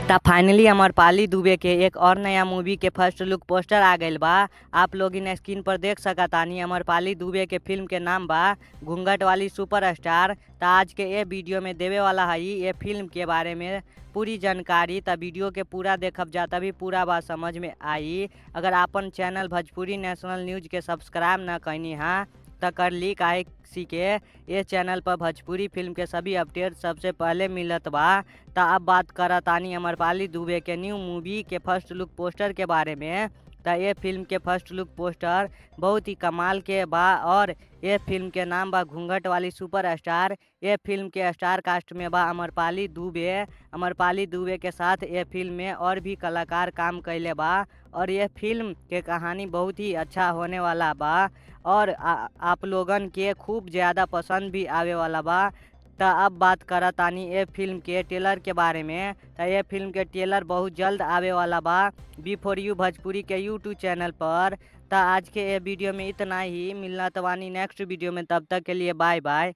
ता फाइनली अमरपाली दुबे के एक और नया मूवी के फर्स्ट लुक पोस्टर आ गइल बा। आप लोग इन स्क्रीन पर देख सकतानी अमरपाली दुबे के फिल्म के नाम बा घूंघट वाली सुपरस्टार। ता आज के ये वीडियो में देवे वाला हई ये फिल्म के बारे में पूरी जानकारी। ता वीडियो के पूरा देखब जा तभी पूरा बात समझ में आई। अगर आपन चैनल भोजपुरी नेशनल न्यूज के सब्सक्राइब ना कैनी हा तो कर ली, काहे सी के ये चैनल पर भोजपुरी फिल्म के सभी अपडेट सबसे पहले मिलत बा। ता अब बात करतानी अमरपाली दुबे के न्यू मूवी के फर्स्ट लुक पोस्टर के बारे में। ता ये फिल्म के फर्स्ट लुक पोस्टर बहुत ही कमाल के बा और ये फिल्म के नाम बा घूंघट वाली सुपरस्टार। ये फिल्म के स्टार कास्ट में बा अमरपाली दुबे। अमरपाली दुबे के साथ ये फिल्म में और भी कलाकार काम कैले बा और ये फिल्म के कहानी बहुत ही अच्छा होने वाला बा और आप लोगन के खूब ज़्यादा पसंद भी आवे वाला बा। ता अब बात करतानी ये फिल्म के ट्रेलर के बारे में। ता ये फिल्म के ट्रेलर बहुत जल्द आवे वाला बा बी4यू भोजपुरी के यूट्यूब चैनल पर। ता आज के ये वीडियो में इतना ही, मिलना तवानी नेक्स्ट वीडियो में, तब तक के लिए बाय बाय।